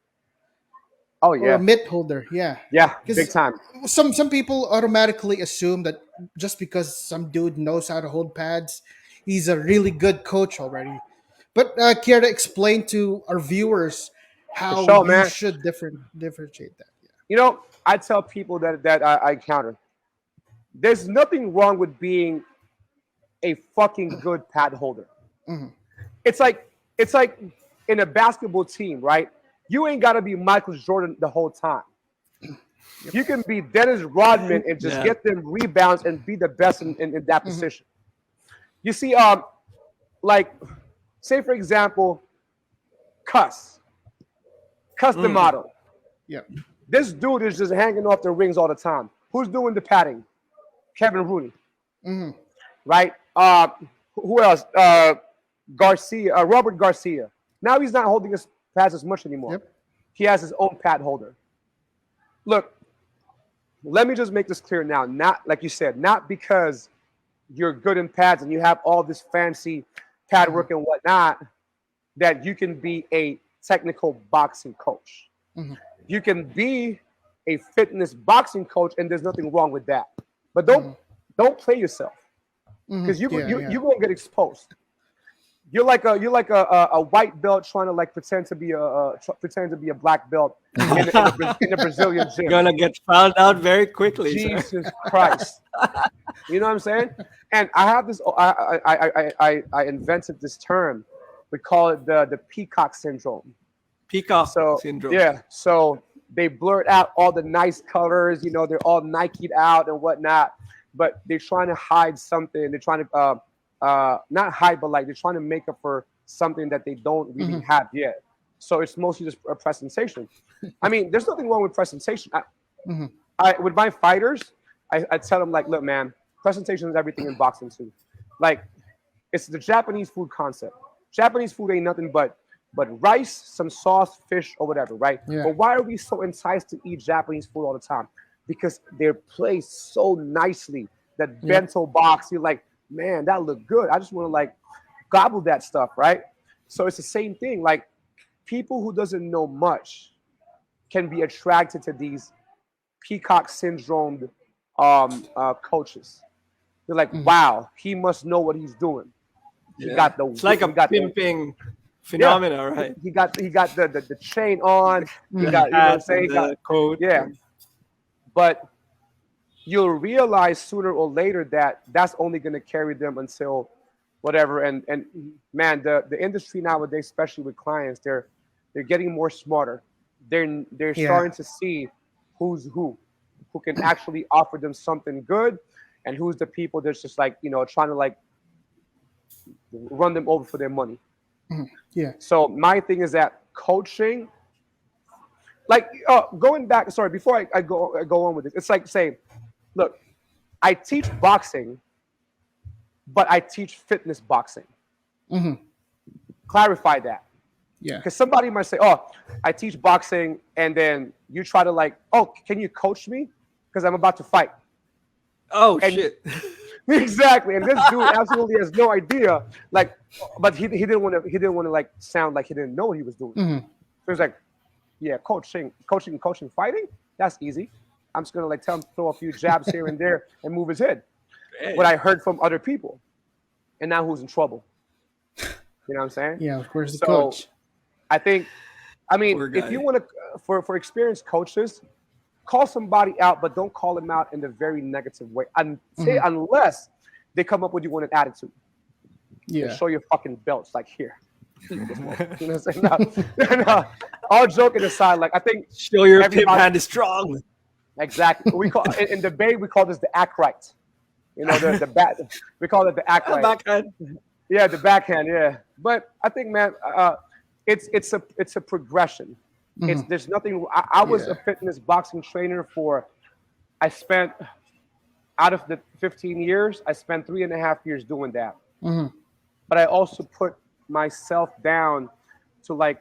Oh or a yeah, mitt holder. Yeah, yeah, big because time. some people automatically assume that just because some dude knows how to hold pads, he's a really good coach already. But care to explain to our viewers For how sure, you man. should differentiate that. I tell people that I encounter, there's nothing wrong with being a fucking good pad holder. Hmm. It's like in a basketball team, right? You ain't gotta be Michael Jordan the whole time. You can be Dennis Rodman and just Yeah. get them rebounds and be the best in that Hmm. position. You see, like, say for example, Cuss, Cuss the Mm. model. Yeah. This dude is just hanging off the rings all the time. Who's doing the padding? Kevin Rooney, Hmm. right? Who else? Garcia, Robert Garcia. Now he's not holding his pads as much anymore. Yep. He has his own pad holder. Look, let me just make this clear now. Not like you said, not because you're good in pads and you have all this fancy pad Hmm. work and whatnot, that you can be a technical boxing coach. Hmm. You can be a fitness boxing coach, and there's nothing wrong with that. But Hmm. don't play yourself, Hmm. because you Yeah. you Yeah. you gonna get exposed. You're like a white belt trying to like pretend to be a black belt in a Brazilian gym. Gonna get found out very quickly, sir. Jesus Christ. You know what I'm saying? And I have this. I invented this term. We call it the peacock syndrome. Peacock So syndrome. yeah, so they blurt out all the nice colors. They're all Nike'd out and whatnot, but they're trying to hide something. They're trying to not hide, but like they're trying to make up for something that they don't really Hmm. have yet. So it's mostly just a presentation. I mean, there's nothing wrong with presentation. Hmm. With my fighters, I tell them like, look, man, presentation is everything in boxing too. Like, it's the Japanese food concept. Japanese food ain't nothing but rice, some sauce, fish, or whatever, right? Yeah. But why are we so enticed to eat Japanese food all the time? Because they're placed so nicely. That Yep. bento box, you're like, man, that looked good. I just want to like gobble that stuff, right? So it's the same thing. Like, people who doesn't know much can be attracted to these peacock syndrome coaches. They're like, Mhm. wow, he must know what he's doing. He Yeah. got the It's like he a got the pimping phenomena, right? he got the chain on. He Mhm. got, you know what I'm Hat saying? and He got, the coat. yeah. But you'll realize sooner or later that that's only going to carry them until whatever. And man, the industry nowadays, especially with clients, they're getting more smarter. They're Yeah. starting to see who's who can actually offer them something good, and who's the people that's just like, trying to like run them over for their money. Yeah. So my thing is that coaching, like, going back. Sorry, before I go on with this, it's like saying, look, I teach boxing, but I teach fitness boxing. Hmm. Clarify that, Yeah. because somebody might say, "Oh, I teach boxing," and then you try to like, "Oh, can you coach me? Because I'm about to fight." Oh And shit! exactly, and this dude absolutely has no idea. Like, but he didn't want to like sound like he didn't know what he was doing. Hmm. So he's like, "Yeah, coaching, fighting. That's easy. I'm just gonna like tell him to throw a few jabs here and there and move his head." What I heard from other people, and now who's in trouble? You know what I'm saying? Yeah. Of course, the So coach. I think, Poor if guy. you want to, for experienced coaches, call somebody out, but don't call them out in a very negative way. And say, unless they come up with you with an attitude. Yeah. Show your fucking belts, like, here. this moment. You know what I'm saying? No, no. All joking aside, like I think Show your pimp everybody hand is strong. exactly. We call in the Bay we call this the act right. You know the back. We call it the act right. Backhand. Yeah, the backhand. Yeah, but I think, man, it's a progression. It's Mhm. there's nothing. I was Yeah. a fitness boxing trainer for. I spent out of the 15 years, I spent 3.5 years doing that. Mhm. But I also put myself down to like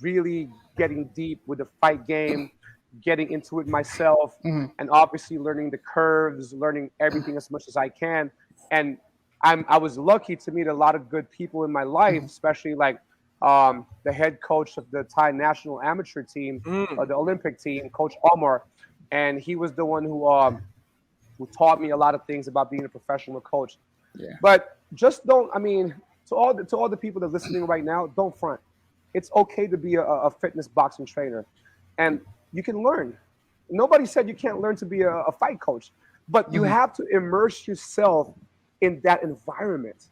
really getting deep with the fight game, getting into it myself, Mhm. and obviously learning the curves, learning everything as much as I can. And I was lucky to meet a lot of good people in my life, Mhm. especially like the head coach of the Thai national amateur team, Mm. the Olympic team, Coach Omar, and he was the one who taught me a lot of things about being a professional coach. Yeah. But just don't. I mean, to all the people that are listening right now, don't front. It's okay to be a fitness boxing trainer, and you can learn. Nobody said you can't learn to be a fight coach, but you Mhm. have to immerse yourself in that environment.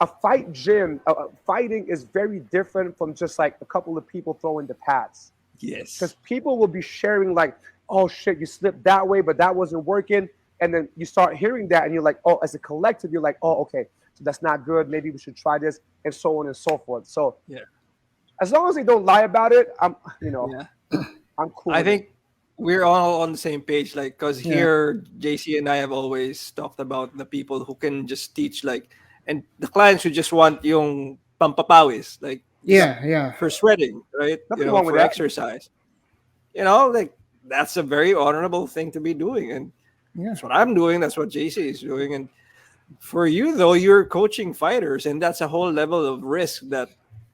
A fight gym, fighting is very different from just like a couple of people throwing the pads because Yes. people will be sharing like, oh shit, you slipped that way, but that wasn't working. And then you start hearing that and you're like, oh, as a collective, you're like, oh, okay, so that's not good. Maybe we should try this, and so on and so forth. So Yeah. as long as they don't lie about it, Yeah. I'm cool I with it. think we're all on the same page. Like, because Yeah. here, JC and I have always talked about the people who can just teach, like, and the clients who just want yung pampapawis, like, just Yeah. Yeah. for sweating, right? Nothing wrong with For that. exercise. Like, that's a very honorable thing to be doing. And Yeah. that's what I'm doing. That's what JC is doing. And for you, though, you're coaching fighters, and that's a whole level of risk that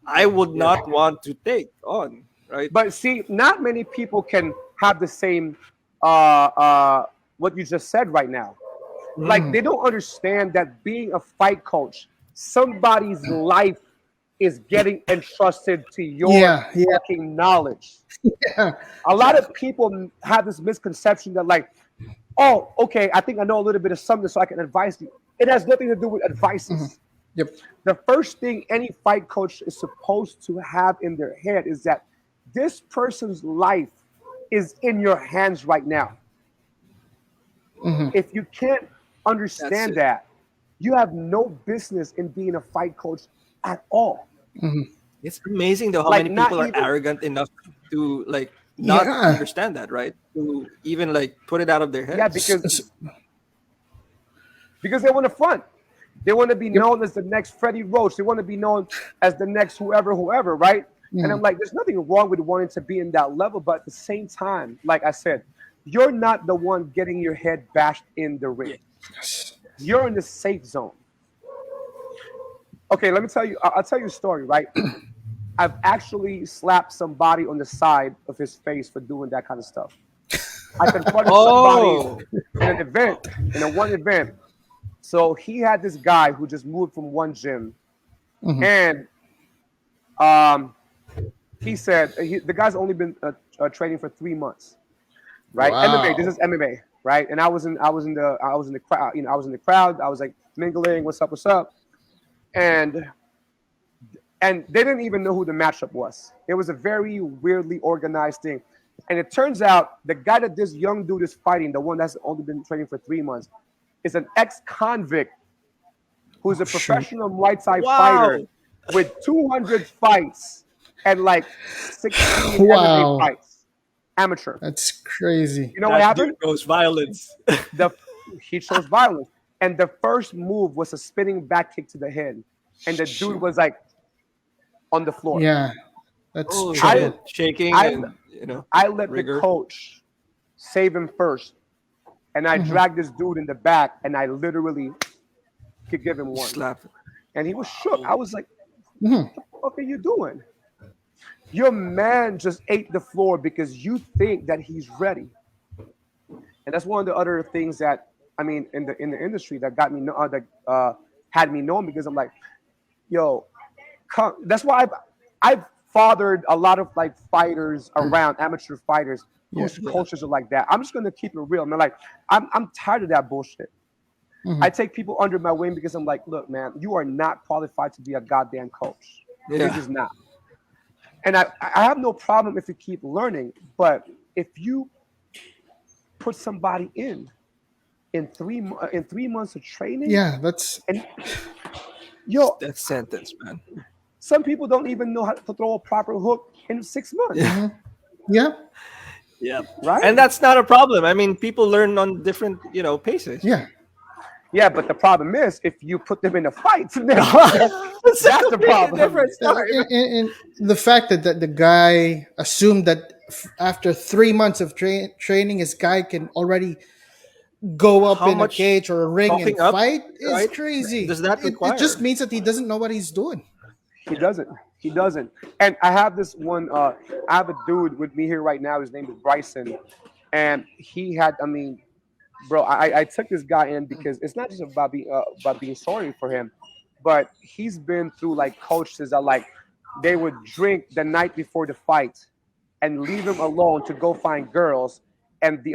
I would Yeah. not want to take on, right? But see, not many people can have the same uh, uh, what you just said right now. Like Mhm. they don't understand that being a fight coach, somebody's life is getting entrusted to your Yeah. Yeah. fucking knowledge. Yeah. A lot of Exactly. people have this misconception that like, oh, okay, I think I know a little bit of something, so I can advise you. It has nothing to do with Mhm. advices. Yep. The first thing any fight coach is supposed to have in their head is that this person's life is in your hands right now. Mhm. If you can't That's understand it. that, you have no business in being a fight coach at all. Mhm. It's amazing though how Like many not people are even arrogant enough to like not Yeah. understand that, right? To even like put it out of their yeah, heads. because they want to front. They want to be Yep. known as the next Freddie Roach. They want to be known as the next whoever, right? And I'm Mhm. like, there's nothing wrong with wanting to be in that level, but at the same time, like I said, you're not the one getting your head bashed in the ring. Yeah. Yes. You're in the safe zone. Okay, let me tell you. I'll tell you a story, right? I've actually slapped somebody on the side of his face for doing that kind of stuff. I confronted somebody Oh, in an event, in a one event. So he had this guy who just moved from one gym, Mhm. and um, he said the guy's only been training for 3 months, right? MMA. This is Wow. MMA, right? And I was in the crowd. I was in the crowd. I was like mingling. What's up? What's up? And they didn't even know who the matchup was. It was a very weirdly organized thing. And it turns out the guy that this young dude is fighting, the one that's only been training for 3 months, is an ex-convict who's a Oh shoot. professional Muay Thai fighter wow. with 200 fights and like 16 MMA Wow. fights, amateur. That's crazy. You know what That dude happened? knows violence. The He chose violence, and the first move was a spinning back kick to the head, and the dude Shoot. was like on the floor. Yeah. That's Oh I shit. trouble. Shaking I and I let the rigor. coach save him first, and I Mhm. dragged this dude in the back, and I literally could give him one, Slap. and he was shook. I Oh. was like, Mhm. "What are you doing? Your man just ate the floor because you think that he's ready." And that's one of the other things that I mean in the industry that got me had me known because I'm like, yo, that's why I've fathered a lot of like fighters around amateur fighters Yeah. whose Yeah. coaches are like that. I'm just gonna keep it real. I'm like, I'm tired of that bullshit. I take people under my wing because I'm like, look, man, you are not qualified to be a goddamn coach. You're Yeah. just not. And I have no problem if you keep learning, but if you put somebody in 3 months of training, Yeah, that's and yo, That sentence, man. some people don't even know how to throw a proper hook in 6 months, Yeah. yeah, Yeah. right? And that's not a problem. I mean, people learn on different, paces. yeah. Yeah, but the problem is if you put them in a fight, then It's a that's the completely problem. different Yeah, story. and the fact that the guy assumed that after 3 months of training, his guy can already go up How in a much cage or a ring and talking up, fight is right, crazy. does that It just require? means that he doesn't know what he's doing. He doesn't. He doesn't. And I have this one. I have a dude with me here right now. His name is Bryson, and he had. I mean, bro, I took this guy in because it's not just about being sorry for him, but he's been through like coaches that like they would drink the night before the fight and leave him alone to go find girls, and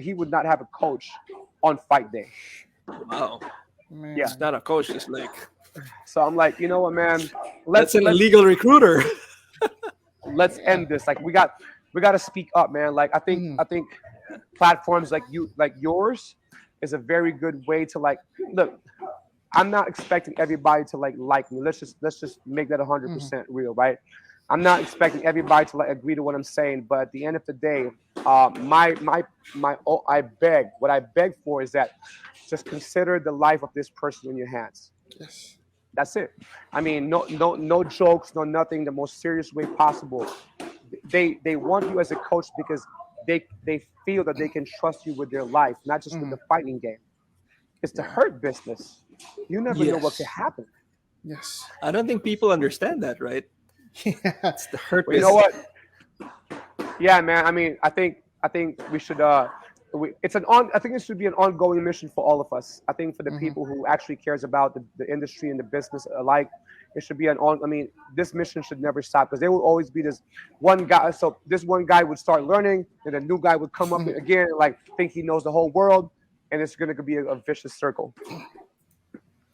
he would not have a coach on fight day. Wow. Yeah. It's Man. not a coach, it's like So I'm like, you know what, man? that's an Let's illegal recruiter. let's end this. Like we got to speak up, man. Like I think platforms like yours is a very good way to like look. I'm not expecting everybody to like me. Let's just make that 100% real, right? I'm not expecting everybody to like agree to what I'm saying, but at the end of the day, what I beg for is that just consider the life of this person in your hands. Yes. That's it. I mean, no jokes, no nothing. The most serious way possible. They want you as a coach because they feel that they can trust you with their life, not just with the fighting game. It's the hurt business. You never know what could Yes. happen. Yes. I don't think people understand that, right? Yeah. It's the hurt But you know business. what? Yeah, man. I mean, I think we should. I think it should be an ongoing mission for all of us. I think for the people who actually cares about the industry and the business alike, it should be an on. I mean, this mission should never stop because there will always be this one guy. So this one guy would start learning, and a new guy would come up again, like think he knows the whole world, and it's going to be a vicious circle.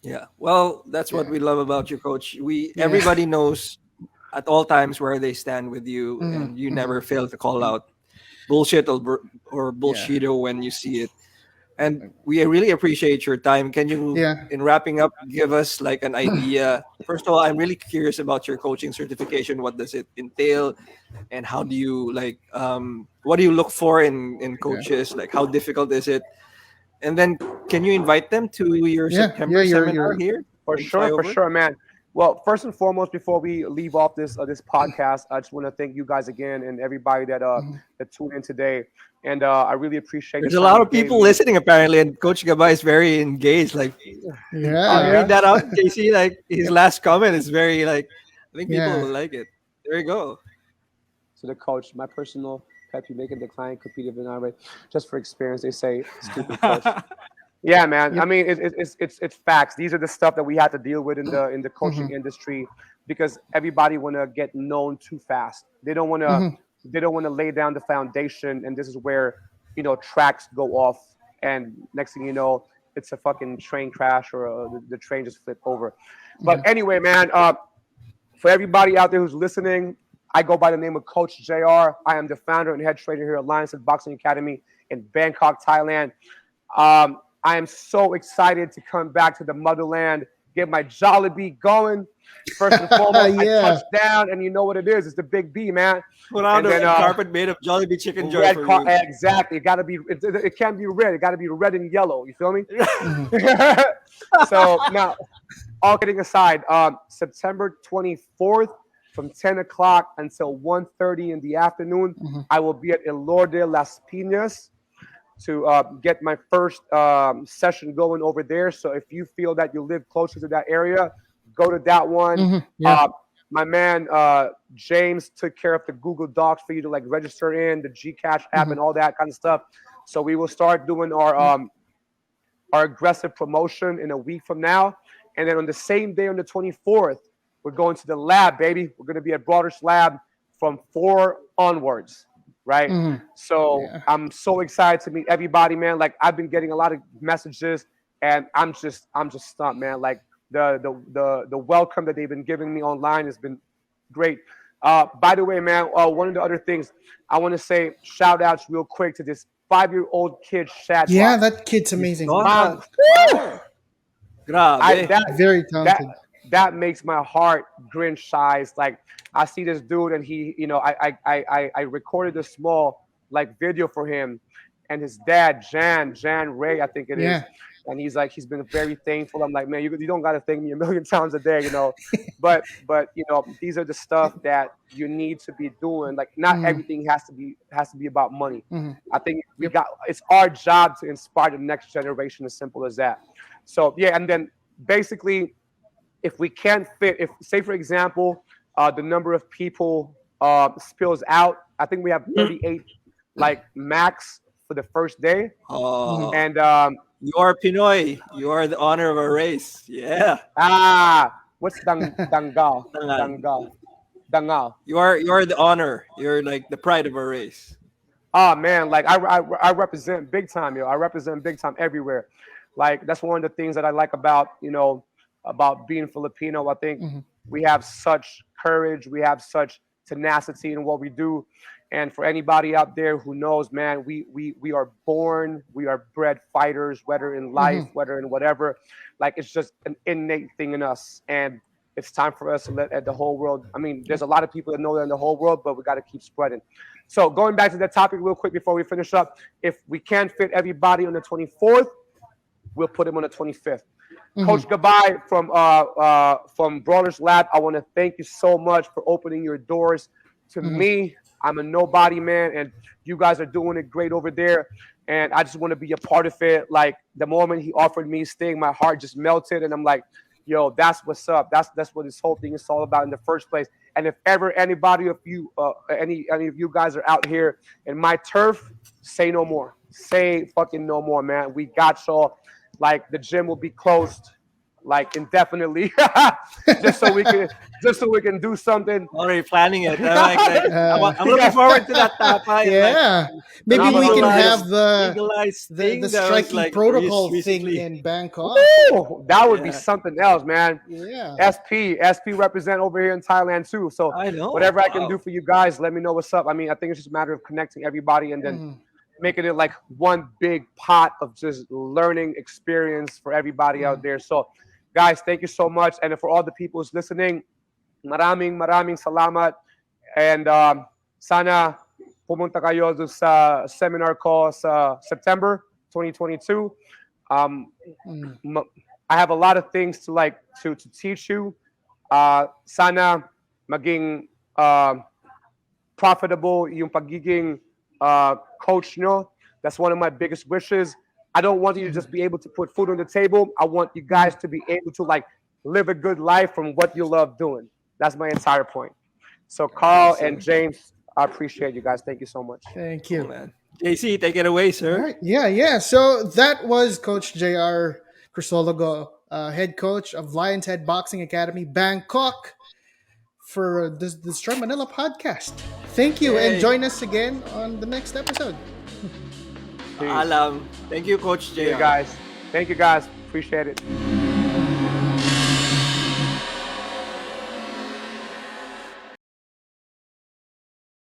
Yeah. Well, that's what we love about you, coach. Everybody knows at all times where they stand with you, and you never fail to call out bullshit or bullshito when you see it. And we really appreciate your time. Can you, Yeah. in wrapping up, give us like an idea? First of all, I'm really curious about your coaching certification. What does it entail, and how do you like? What do you look for in coaches? Like, how difficult is it? And then, can you invite them to your Yeah. September Yeah. seminar here? For They fly sure, for over? sure, man. Well, first and foremost, before we leave off this podcast, I just want to thank you guys again and everybody that tuned in today. And I really appreciate There's the a time lot you of gave people me. listening apparently, and Coach Gabay is very engaged. Like, can Yeah. you read that out, JC? Like his last comment is very like, I think people Yeah. will like it. There you go. To the coach, my personal pet peeve, making the client compete if they're not ready. Just for experience, they say, stupid coach. Yeah, man. I mean, it's facts. These are the stuff that we have to deal with in the coaching industry because everybody want to get known too fast. They don't want to lay down the foundation, and this is where tracks go off, and next thing you know, it's a fucking train crash or the train just flipped over. But anyway, man, for everybody out there who's listening, I go by the name of Coach JR. I am the founder and head trainer here at Lions Boxing Academy in Bangkok, Thailand. I am so excited to come back to the motherland, get my Jollibee going. First and foremost, I Yeah. touched down, and you know what it is. It's the Big B, man. Put out And a then, carpet made of Jollibee chicken joy for you. exactly. It gotta be. It can't be red. It gotta be red and yellow. You feel me? So now, all kidding aside, September 24th from 10 o'clock until 1:30 in the afternoon, I will be at Elor de las Piñas to get my first session going over there. So if you feel that you live closer to that area, go to that one. Yeah. My man James took care of the Google Docs for you to like register in the Gcash app and all that kind of stuff. So we will start doing our aggressive promotion in a week from now, and then on the same day on the 24th, we're going to the lab, baby. We're going to be at Broaders Lab from 4 onwards. Right. So I'm so excited to meet everybody, man. Like I've been getting a lot of messages and I'm just stunned, man. Like the welcome that they've been giving me online has been great. By the way, man, one of the other things I want to say, shout outs real quick to this 5-year-old kid, Yeah, Shadwell. that kid's You amazing. saw Man, that? woo! Wow. I Grabe. that Very that talented. that makes my heart grin size. Like I see this dude, and he, I recorded a small like video for him, and his dad, Jan Ray, I think it is, Yeah. and he's been very thankful. I'm like, man, you don't got to thank me a million times a day, but these are the stuff that you need to be doing. Like not Mm, everything has to be about money. mhm. I think Yep. it's our job to inspire the next generation. As simple as that. So yeah, and then basically, if we can't fit, if say for example, the number of people spills out, I think we have 38 like max for the first day, Mhm. Oh, and you are Pinoy. You are the honor of our race. Yeah. what's dangal Tangan. dangal dangal? You are the honor. You're like the pride of our race. Oh man, like I represent big time, yo. I represent big time everywhere. Like that's one of the things that I like about about being Filipino. I think Mhm. we have such courage, we have such tenacity in what we do. And for anybody out there who knows, man, we are born, we are bred fighters, whether in life, Mhm. whether in whatever. Like it's just an innate thing in us, and it's time for us to let the whole world. I mean, there's Yep. a lot of people that know that in the whole world, but we got to keep spreading. So going back to the topic real quick before we finish up, if we can't fit everybody on the 24th, we'll put him on the 25th. Coach Mhm. Gabay from Brawlers Lab, I want to thank you so much for opening your doors to Mhm. me. I'm a nobody, man, and you guys are doing it great over there. And I just want to be a part of it. Like the moment he offered me staying, my heart just melted, and I'm like, yo, that's what's up. That's what this whole thing is all about in the first place. And if ever anybody of you, any of you guys are out here in my turf, say no more. Say fucking no more, man. We got y'all. Like the gym will be closed, like indefinitely, just so we can do something. Already planning it. I'm like Uh, I'm looking forward to that tapa and like yeah. the Maybe we can have legalized the legalized the thing that was striking like protocol thing recently. in Bangkok. Woo! That would be Yeah, something else, man. Yeah. SP represent over here in Thailand too. So I know. whatever I can do Wow. for you guys, let me know what's up. I mean, I think it's just a matter of connecting everybody and then Mhm. making it like one big pot of just learning experience for everybody out Mhm. there. So, guys, thank you so much. And for all the people who's listening, maraming salamat. And sana pumunta kayo dun sa seminar ko sa September 2022. Um, Mhm. I have a lot of things to like to teach you. Sana maging profitable yung pagiging coach nyo. That's one of my biggest wishes. I don't want you to Mhm. just be able to put food on the table. I want you guys to be able to like live a good life from what you love doing. That's my entire point. So Carl and Awesome. James, I appreciate you guys. Thank you so much. Thank Cool, you. man. JC, take it away, All sir. right. Yeah, yeah. So that was Coach JR Crisologo, head coach of Lions Head Boxing Academy, Bangkok, for this Destroy Manila podcast. Thank you, and Yay. join us again on the next episode. Peace. Alam. Thank you, Coach See you JR. guys. Thank you guys. Appreciate it.